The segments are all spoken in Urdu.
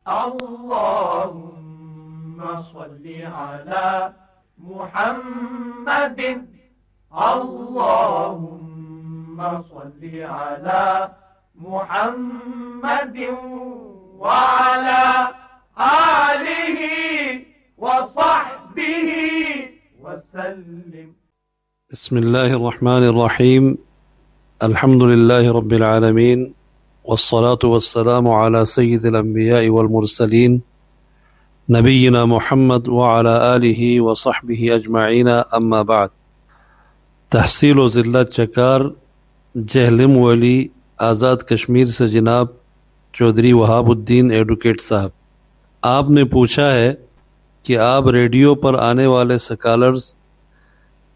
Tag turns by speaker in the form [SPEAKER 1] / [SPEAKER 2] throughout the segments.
[SPEAKER 1] اللهم صل على محمد اللهم صل على محمد وعلى آله وصحبه وسلم.
[SPEAKER 2] بسم الله الرحمن الرحيم. الحمد لله رب العالمين، والصلاة والسلام على سيد الأنبياء والمرسلين نبينا محمد وعلى آله وصحبه أجمعين. أما بعد. تحصیل و ذلت چکار جہلم ولی آزاد کشمیر سے جناب چودھری وہاب الدین ایڈوکیٹ صاحب، آپ نے پوچھا ہے کہ آپ ریڈیو پر آنے والے سکالرز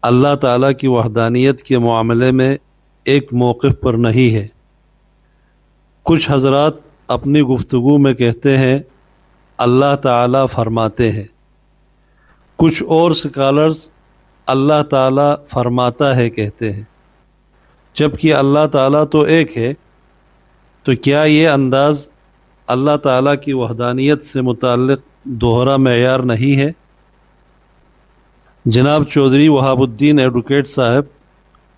[SPEAKER 2] اللہ تعالیٰ کی وحدانیت کے معاملے میں ایک موقف پر نہیں ہے۔ کچھ حضرات اپنی گفتگو میں کہتے ہیں اللہ تعالیٰ فرماتے ہیں، کچھ اور سکالرز اللہ تعالیٰ فرماتا ہے کہتے ہیں، جبکہ اللہ تعالیٰ تو ایک ہے۔ تو کیا یہ انداز اللہ تعالیٰ کی وحدانیت سے متعلق دوہرا معیار نہیں ہے؟ جناب چودھری وہاب الدین ایڈوکیٹ صاحب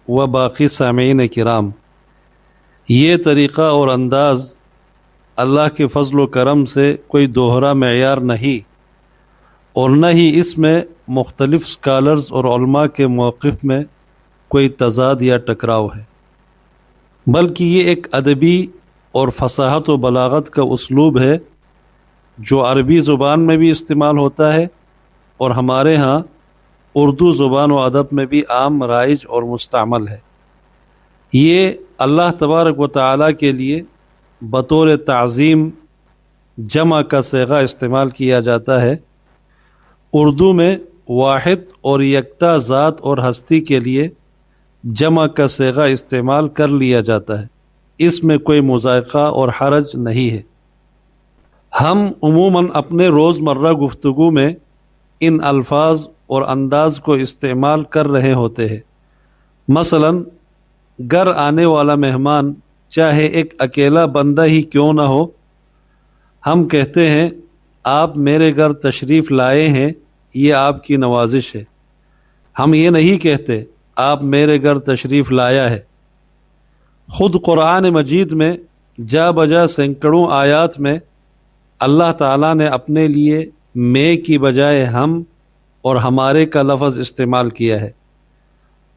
[SPEAKER 2] و باقی سامعین کرام، یہ طریقہ اور انداز اللہ کے فضل و کرم سے کوئی دوہرا معیار نہیں، اور نہ ہی اس میں مختلف سکالرز اور علماء کے موقف میں کوئی تضاد یا ٹکراؤ ہے، بلکہ یہ ایک ادبی اور فصاحت و بلاغت کا اسلوب ہے جو عربی زبان میں بھی استعمال ہوتا ہے اور ہمارے ہاں اردو زبان و ادب میں بھی عام رائج اور مستعمل ہے۔ یہ اللہ تبارک و تعالیٰ کے لیے بطور تعظیم جمع کا صیغہ استعمال کیا جاتا ہے۔ اردو میں واحد اور یکتا ذات اور ہستی کے لیے جمع کا صیغہ استعمال کر لیا جاتا ہے، اس میں کوئی مذائقہ اور حرج نہیں ہے۔ ہم عموماً اپنے روزمرہ گفتگو میں ان الفاظ اور انداز کو استعمال کر رہے ہوتے ہیں۔ مثلاً گھر آنے والا مہمان چاہے ایک اکیلا بندہ ہی کیوں نہ ہو، ہم کہتے ہیں آپ میرے گھر تشریف لائے ہیں، یہ آپ کی نوازش ہے۔ ہم یہ نہیں کہتے آپ میرے گھر تشریف لایا ہے۔ خود قرآن مجید میں جا بجا سینکڑوں آیات میں اللہ تعالیٰ نے اپنے لیے میں کی بجائے ہم اور ہمارے کا لفظ استعمال کیا ہے،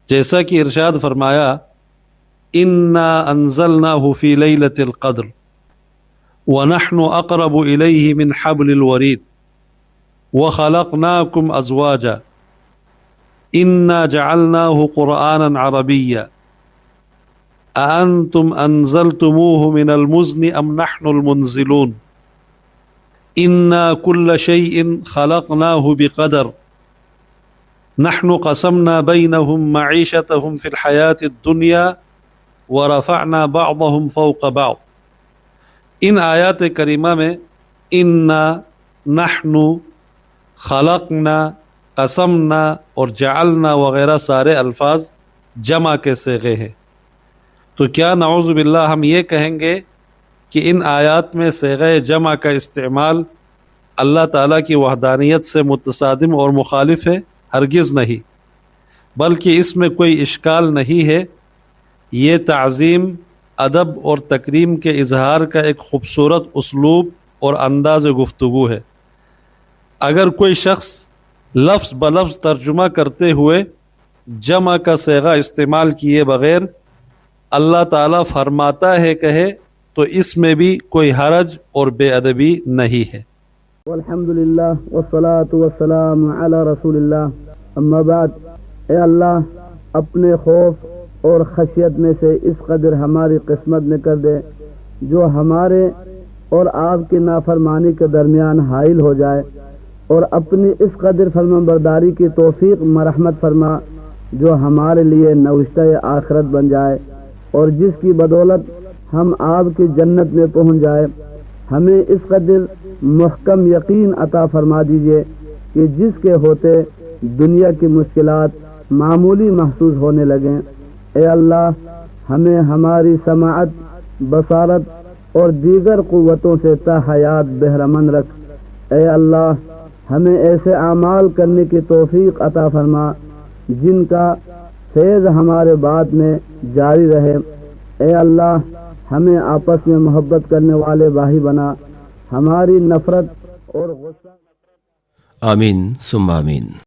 [SPEAKER 2] جیسا کہ ارشاد فرمایا اِنَّا أَنزَلْنَاهُ فِي لَيْلَةِ الْقَدْرِ وَنَحْنُ أَقْرَبُ إِلَيْهِ مِنْ حَبْلِ الْوَرِيدِ وَخَلَقْنَاكُمْ أَزْوَاجًا إِنَّا جَعَلْنَاهُ قُرْآنًا عَرَبِيًّا أَأَنْتُمْ أَنزَلْتُمُوهُ مِنَ الْمُزْنِ أَمْ نَحْنُ الْمُنزِلُونَ إِنَّا كُلَّ شَيْءٍ خَلَقْنَاهُ بِقَدَرٍ نحن قسمنا بينهم معيشتهم في الحياة الدنيا ورفعنا بعضهم فوق بعض۔ ان آیات کریمہ میں انا، نحن، خلقنا، قسمنا اور جعلنا وغیرہ سارے الفاظ جمع کے صیغے ہیں۔ تو کیا نعوذ باللہ ہم یہ کہیں گے کہ ان آیات میں صیغہ جمع کا استعمال اللہ تعالیٰ کی وحدانیت سے متصادم اور مخالف ہے؟ ہرگز نہیں، بلکہ اس میں کوئی اشکال نہیں ہے۔ یہ تعظیم، ادب اور تکریم کے اظہار کا ایک خوبصورت اسلوب اور انداز گفتگو ہے۔ اگر کوئی شخص لفظ بلفظ ترجمہ کرتے ہوئے جمع کا صیغہ استعمال کیے بغیر اللہ تعالیٰ فرماتا ہے کہے تو اس میں بھی کوئی حرج اور بے ادبی نہیں ہے۔
[SPEAKER 3] والحمدللہ والصلاة والسلام علی رسول اللہ، اما بعد۔ اے اللہ، اپنے خوف اور خشیت میں سے اس قدر ہماری قسمت میں کر دے جو ہمارے اور آپ کی نافرمانی کے درمیان حائل ہو جائے، اور اپنی اس قدر فرمانبرداری کی توفیق مرحمت فرما جو ہمارے لیے نوشتہ آخرت بن جائے، اور جس کی بدولت ہم آپ کی جنت میں پہنچ جائے۔ ہمیں اس قدر محکم یقین عطا فرما دیجئے کہ جس کے ہوتے دنیا کی مشکلات معمولی محسوس ہونے لگیں۔ اے اللہ، ہمیں ہماری سماعت، بصارت اور دیگر قوتوں سے تا حیات بہرمند رکھ۔ اے اللہ ہمیں ایسے اعمال کرنے کی توفیق عطا فرما جن کا فیض ہمارے بعد میں جاری رہے۔ اے اللہ ہمیں آپس میں محبت کرنے والے بھائی بنا، ہماری نفرت اور غصہ
[SPEAKER 4] آمین ثم آمین۔